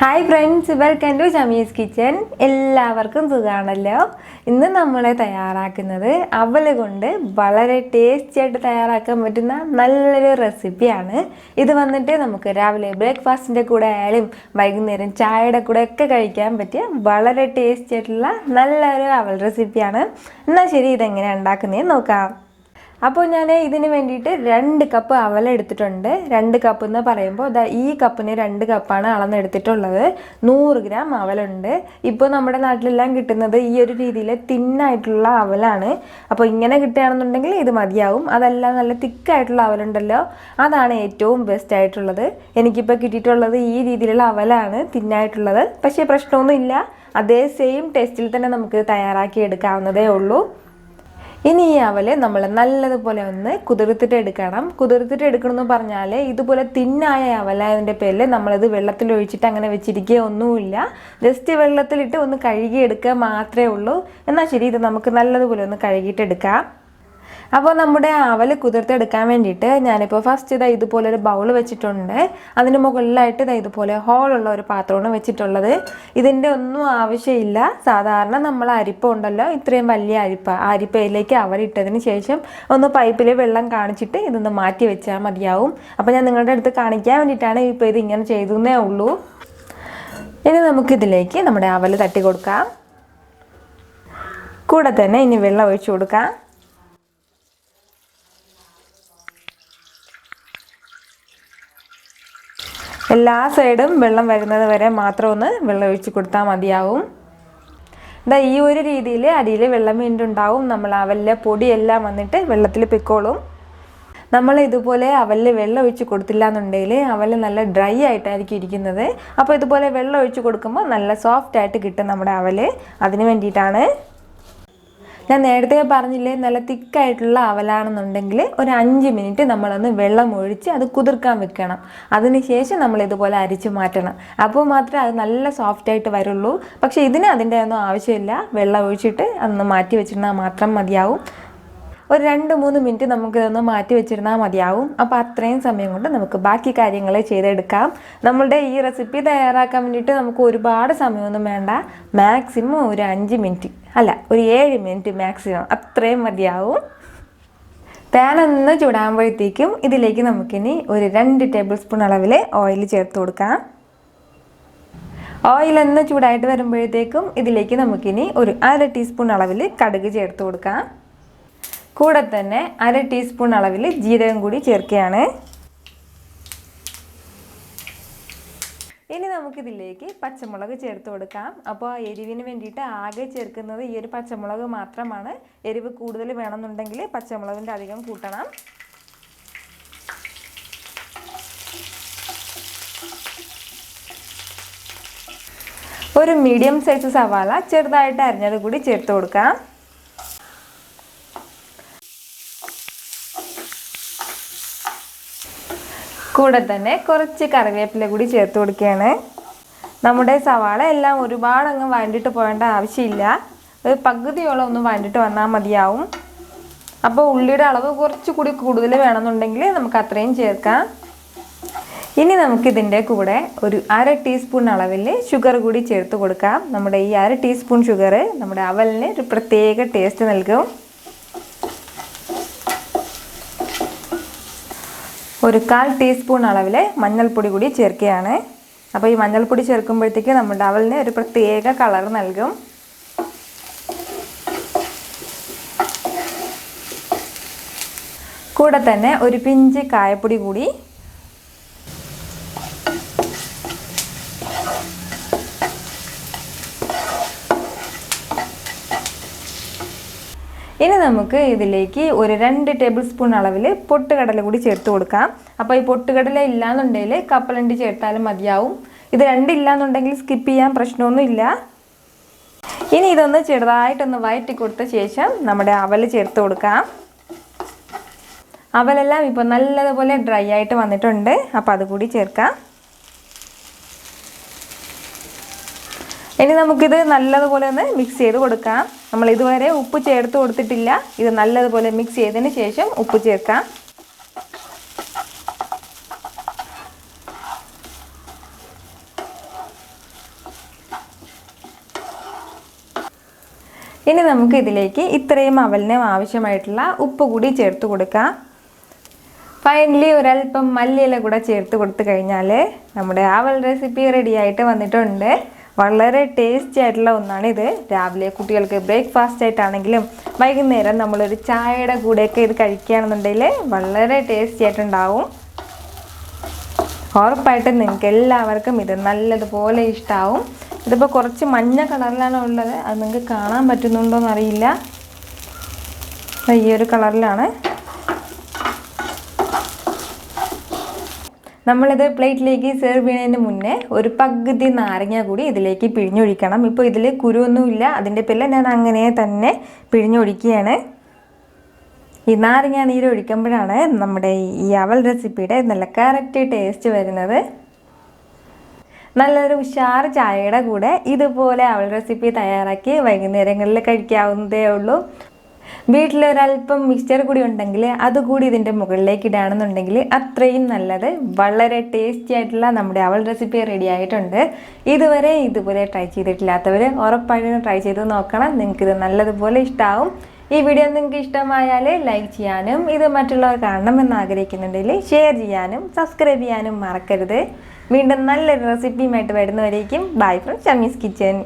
Hi friends, welcome to Chami's Kitchen. എല്ലാവർക്കും സുഖാണല്ലോ. ഇന്ന് നമ്മൾ തയ്യാറാക്കുന്നത് അവൽ കൊണ്ട് വളരെ ടേസ്റ്റി ആയിട്ട് തയ്യാറാക്കാൻ പറ്റുന്ന നല്ലൊരു റെസിപ്പിയാണ്. ഇത് വന്നിട്ട് നമുക്ക് രാവിലെ ബ്രേക്ക്ഫാസ്റ്റിന്റെ കൂടെ ആയാലും വൈകുന്നേരം ചായയുടെ കൂടെ ഒക്കെ കഴിക്കാൻ പറ്റിയ വളരെ ടേസ്റ്റി ആയിട്ടുള്ള നല്ലൊരു അവൽ റെസിപ്പിയാണ്. എന്നാൽ ശരി, ഇതെങ്ങനെയാണ് ഉണ്ടാക്കുന്നതെന്ന് നോക്കാം. അപ്പോൾ ഞാൻ ഇതിന് വേണ്ടിയിട്ട് 2 കപ്പ് അവൽ എടുത്തിട്ടുണ്ട്. 2 കപ്പ് എന്ന് പറയുമ്പോൾ ഈ കപ്പിന് 2 കപ്പാണ് അളന്നെടുത്തിട്ടുള്ളത്. 100 ഗ്രാം അവലുണ്ട്. ഇപ്പോൾ നമ്മുടെ നാട്ടിലെല്ലാം കിട്ടുന്നത് ഈ ഒരു രീതിയിൽ തിന്നായിട്ടുള്ള അവലാണ്. അപ്പോൾ ഇങ്ങനെ കിട്ടുകയാണെന്നുണ്ടെങ്കിൽ ഇത് മതിയാവും. അതല്ല, നല്ല തിക്കായിട്ടുള്ള അവലുണ്ടല്ലോ, അതാണ് ഏറ്റവും ബെസ്റ്റ് ആയിട്ടുള്ളത്. എനിക്കിപ്പോൾ കിട്ടിയിട്ടുള്ളത് ഈ രീതിയിലുള്ള അവലാണ്, തിന്നായിട്ടുള്ളത്. പക്ഷേ പ്രശ്നമൊന്നുമില്ല, അതേ സെയിം ടേസ്റ്റിൽ തന്നെ നമുക്ക് തയ്യാറാക്കി എടുക്കാവുന്നതേ ഉള്ളൂ. ഇനി ഈ അവൽ നമ്മൾ നല്ലതുപോലെ ഒന്ന് കുതിർത്തിട്ട് എടുക്കണം. കുതിർത്തിട്ട് എടുക്കണമെന്ന് പറഞ്ഞാൽ ഇതുപോലെ തിന്നായ അവലായതിൻ്റെ പേരിൽ നമ്മളിത് വെള്ളത്തിലൊഴിച്ചിട്ട് അങ്ങനെ വെച്ചിരിക്കുകയൊന്നുമില്ല. ജസ്റ്റ് വെള്ളത്തിലിട്ട് ഒന്ന് കഴുകിയെടുക്കുക മാത്രമേ ഉള്ളൂ. എന്നാൽ ശരി, ഇത് നമുക്ക് നല്ലതുപോലെ ഒന്ന് കഴുകിയിട്ടെടുക്കാം. അപ്പോൾ നമ്മുടെ അവൽ കുതിർത്തെടുക്കാൻ വേണ്ടിയിട്ട് ഞാനിപ്പോൾ ഫസ്റ്റ് ഇതുപോലെ ഒരു ബൗൾ വെച്ചിട്ടുണ്ട്. അതിന് മുകളിലായിട്ട് ഇതുപോലെ ഹോളുള്ള ഒരു പാത്രമാണ് വെച്ചിട്ടുള്ളത്. ഇതിൻ്റെ ഒന്നും ആവശ്യമില്ല. സാധാരണ നമ്മൾ അരിപ്പ ഉണ്ടല്ലോ, ഇത്രയും വലിയ അരിപ്പ, ആ അരിപ്പയിലേക്ക് അവലിട്ടതിന് ശേഷം ഒന്ന് പൈപ്പിൽ വെള്ളം കാണിച്ചിട്ട് ഇതൊന്ന് മാറ്റി വെച്ചാൽ മതിയാവും. അപ്പോൾ ഞാൻ നിങ്ങളുടെ അടുത്ത് കാണിക്കാൻ വേണ്ടിയിട്ടാണ് ഇപ്പോൾ ഇത് ഇങ്ങനെ ചെയ്തേ ഉള്ളൂ. ഇനി നമുക്കിതിലേക്ക് നമ്മുടെ അവൽ തട്ടി കൊടുക്കാം. കൂടെ തന്നെ ഇനി വെള്ളം ഒഴിച്ചു കൊടുക്കാം. എല്ലാ സൈഡും വെള്ളം വരുന്നത് വരെ മാത്രം ഒന്ന് വെള്ളം ഒഴിച്ച് കൊടുത്താൽ മതിയാവും. ഈ ഒരു രീതിയിൽ അടിയിൽ വെള്ളം വീണ്ടുണ്ടാവും. നമ്മൾ അവലിലെ പൊടിയെല്ലാം വന്നിട്ട് വെള്ളത്തിൽ പൊയ്ക്കോളും. നമ്മൾ ഇതുപോലെ അവലിൽ വെള്ളം ഒഴിച്ച് കൊടുത്തില്ല എന്നുണ്ടെങ്കിൽ അവൽ നല്ല ഡ്രൈ ആയിട്ടായിരിക്കും ഇരിക്കുന്നത്. അപ്പോൾ ഇതുപോലെ വെള്ളം ഒഴിച്ച് കൊടുക്കുമ്പോൾ നല്ല സോഫ്റ്റ് ആയിട്ട് കിട്ടും നമ്മുടെ അവൽ. അതിന് വേണ്ടിയിട്ടാണ് ഞാൻ നേരത്തെ പറഞ്ഞില്ലേ, നല്ല തിക്കായിട്ടുള്ള അവലാണെന്നുണ്ടെങ്കിൽ ഒരു 5 മിനിറ്റ് നമ്മളൊന്ന് വെള്ളം ഒഴിച്ച് അത് കുതിർക്കാൻ വെക്കണം. അതിനുശേഷം നമ്മൾ ഇതുപോലെ അരിച്ച് മാറ്റണം. അപ്പോൾ മാത്രമേ അത് നല്ല സോഫ്റ്റായിട്ട് വരുള്ളൂ. പക്ഷേ ഇതിന് അതിൻ്റെ ഒന്നും ആവശ്യമില്ല. വെള്ളം ഒഴിച്ചിട്ട് അതൊന്ന് മാറ്റി വെച്ചിരുന്നാൽ മാത്രം മതിയാവും. ഒരു 2-3 മിനിറ്റ് നമുക്കിതൊന്ന് മാറ്റി വെച്ചിരുന്നാൽ മതിയാവും. അപ്പോൾ അത്രയും സമയം കൊണ്ട് നമുക്ക് ബാക്കി കാര്യങ്ങൾ ചെയ്തെടുക്കാം. നമ്മളുടെ ഈ റെസിപ്പി തയ്യാറാക്കാൻ വേണ്ടിയിട്ട് നമുക്ക് ഒരുപാട് സമയമൊന്നും വേണ്ട. മാക്സിമം ഒരു 5 മിനിറ്റ്, അല്ല ഒരു 7 മിനിറ്റ് മാക്സിമം, അത്രയും മതിയാവും. പാൻ ഒന്ന് ചൂടാകുമ്പോഴത്തേക്കും ഇതിലേക്ക് നമുക്കിനി ഒരു 2 ടേബിൾ സ്പൂൺ അളവിൽ ഓയിൽ ചേർത്ത് കൊടുക്കാം. ഓയിൽ ഒന്ന് ചൂടായിട്ട് വരുമ്പോഴത്തേക്കും ഇതിലേക്ക് നമുക്കിനി ഒരു 1/2 ടീസ്പൂൺ അളവിൽ കടുക് ചേർത്ത് കൊടുക്കാം. കൂടെ തന്നെ 1/2 ടീസ്പൂൺ അളവിൽ ജീരകം കൂടി ചേർക്കുകയാണ്. ഇനി നമുക്കിതിലേക്ക് പച്ചമുളക് ചേർത്ത് കൊടുക്കാം. അപ്പോൾ എരിവിന് വേണ്ടിയിട്ട് ആകെ ചേർക്കുന്നത് ഈ ഒരു പച്ചമുളക് മാത്രമാണ്. എരിവ് കൂടുതൽ വേണമെന്നുണ്ടെങ്കിൽ പച്ചമുളകിൻ്റെ അധികം കൂട്ടണം. ഒരു മീഡിയം സൈസ് സവാള ചെറുതായിട്ട് അരിഞ്ഞത് കൂടി ചേർത്ത് കൊടുക്കാം. കൂടെ തന്നെ കുറച്ച് കറിവേപ്പില കൂടി ചേർത്ത് കൊടുക്കുകയാണ്. നമ്മുടെ സവാള എല്ലാം ഒരുപാട് അങ്ങ് വഴണ്ടിട്ട് പോകേണ്ട ആവശ്യമില്ല. ഒരു പകുതിയോളം ഒന്ന് വഴണ്ടിട്ട് വന്നാൽ മതിയാവും. അപ്പോൾ ഉള്ളിയുടെ അളവ് കുറച്ചുകൂടി കൂടുതൽ വേണമെന്നുണ്ടെങ്കിൽ നമുക്ക് അത്രയും ചേർക്കാം. ഇനി നമുക്കിതിൻ്റെ കൂടെ ഒരു 1/2 ടീസ്പൂൺ അളവിൽ ഷുഗർ കൂടി ചേർത്ത് കൊടുക്കാം. നമ്മുടെ ഈ 1/2 ടീസ്പൂൺ ഷുഗർ നമ്മുടെ അവലിന് ഒരു പ്രത്യേക ടേസ്റ്റ് നൽകും. ഒരു 1/4 ടീസ്പൂൺ അളവിൽ മഞ്ഞൾപ്പൊടി കൂടി ചേർക്കുകയാണ്. അപ്പോൾ ഈ മഞ്ഞൾപ്പൊടി ചേർക്കുമ്പോഴത്തേക്ക് നമ്മുടെ അവലിന് ഒരു പ്രത്യേക കളർ നൽകും. കൂടെ തന്നെ ഒരു പിഞ്ച് കായപ്പൊടി കൂടി. ഇനി നമുക്ക് ഇതിലേക്ക് ഒരു 2 ടേബിൾ സ്പൂൺ അളവിൽ പൊട്ടുകടല കൂടി ചേർത്ത് കൊടുക്കാം. അപ്പോൾ ഈ പൊട്ടുകടല ഇല്ലാന്നുണ്ടെങ്കിൽ കപ്പലണ്ടി ചേർത്താലും മതിയാവും. ഇത് രണ്ടില്ലാന്നുണ്ടെങ്കിൽ സ്കിപ്പ് ചെയ്യാൻ പ്രശ്നമൊന്നുമില്ല. ഇനി ഇതൊന്ന് ചെറുതായിട്ടൊന്ന് വഴറ്റി കൊടുത്ത ശേഷം നമ്മുടെ അവൽ ചേർത്ത് കൊടുക്കാം. അവലെല്ലാം ഇപ്പോൾ നല്ലതുപോലെ ഡ്രൈ ആയിട്ട് വന്നിട്ടുണ്ട്. അപ്പോൾ അതുകൂടി ചേർക്കാം. ഇനി നമുക്കിത് നല്ലതുപോലെ ഒന്ന് മിക്സ് ചെയ്ത് കൊടുക്കാം. നമ്മൾ ഇതുവരെ ഉപ്പ് ചേർത്ത് കൊടുത്തിട്ടില്ല. ഇത് നല്ലതുപോലെ മിക്സ് ചെയ്തതിന് ശേഷം ഉപ്പ് ചേർക്കാം. ഇനി നമുക്ക് ഇതിലേക്ക് ഇത്രയും അവലിന് ആവശ്യമായിട്ടുള്ള ഉപ്പ് കൂടി ചേർത്ത് കൊടുക്കാം. ഫൈനലി ഒരല്പം മല്ലിയില കൂടെ ചേർത്ത് കൊടുത്തു കഴിഞ്ഞാൽ നമ്മുടെ അവൽ റെസിപ്പി റെഡി ആയിട്ട് വന്നിട്ടുണ്ട്. വളരെ ടേസ്റ്റി ആയിട്ടുള്ള ഒന്നാണ് ഇത്. രാവിലെ കുട്ടികൾക്ക് ബ്രേക്ക്ഫാസ്റ്റ് ആയിട്ടാണെങ്കിലും വൈകുന്നേരം നമ്മളൊരു ചായയുടെ കൂടെയൊക്കെ ഇത് കഴിക്കുകയാണെന്നുണ്ടെങ്കിൽ വളരെ ടേസ്റ്റി ആയിട്ടുണ്ടാവും. ഉറപ്പായിട്ടും നിങ്ങൾക്ക് എല്ലാവർക്കും ഇത് നല്ലതുപോലെ ഇഷ്ടമാവും. ഇതിപ്പോൾ കുറച്ച് മഞ്ഞ കളറിലാണ് ഉള്ളത്. അത് നിങ്ങൾക്ക് കാണാൻ പറ്റുന്നുണ്ടോ എന്നറിയില്ല. ഈ ഒരു കളറിലാണ്. നമ്മളിത് പ്ലേറ്റിലേക്ക് സെർവ് ചെയ്യുന്നതിന് മുന്നേ ഒരു പകുതി നാരങ്ങ കൂടി ഇതിലേക്ക് പിഴിഞ്ഞൊഴിക്കണം. ഇപ്പോൾ ഇതിൽ കുരുവൊന്നുമില്ല, അതിൻ്റെ പേരിൽ ഞാൻ അങ്ങനെ തന്നെ പിഴിഞ്ഞൊഴിക്കുകയാണ്. ഈ നാരങ്ങ നീര് ഒഴിക്കുമ്പോഴാണ് നമ്മുടെ ഈ അവൽ റെസിപ്പിയുടെ നല്ല കറക്റ്റ് ടേസ്റ്റ് വരുന്നത്. നല്ലൊരു ഉഷാർ ചായയുടെ കൂടെ ഇതുപോലെ അവൽ റെസിപ്പി തയ്യാറാക്കി വൈകുന്നേരങ്ങളിൽ കഴിക്കാവുന്നതേ ഉള്ളൂ. വീട്ടിലൊരല്പം മിക്സ്ചർ കൂടി ഉണ്ടെങ്കിൽ അതുകൂടി ഇതിൻ്റെ മുകളിലേക്ക് ഇടുകയാണെന്നുണ്ടെങ്കിൽ അത്രയും നല്ലത്. വളരെ ടേസ്റ്റി ആയിട്ടുള്ള നമ്മുടെ അവൽ റെസിപ്പി റെഡി ആയിട്ടുണ്ട്. ഇതുവരെ ഇതുപോലെ ട്രൈ ചെയ്തിട്ടില്ലാത്തവർ ഉറപ്പായിട്ടും ട്രൈ ചെയ്ത് നോക്കണം. നിങ്ങൾക്കിത് നല്ലതുപോലെ ഇഷ്ടമാവും. ഈ വീഡിയോ നിങ്ങൾക്ക് ഇഷ്ടമായാൽ ലൈക്ക് ചെയ്യാനും ഇത് മറ്റുള്ളവർ കാണണമെന്ന് ആഗ്രഹിക്കുന്നുണ്ടെങ്കിൽ ഷെയർ ചെയ്യാനും സബ്സ്ക്രൈബ് ചെയ്യാനും മറക്കരുത്. വീണ്ടും നല്ലൊരു റെസിപ്പിയുമായിട്ട് വരുന്നവരേക്കും ബൈ ഫ്രം ഷമീസ് കിച്ചൻ.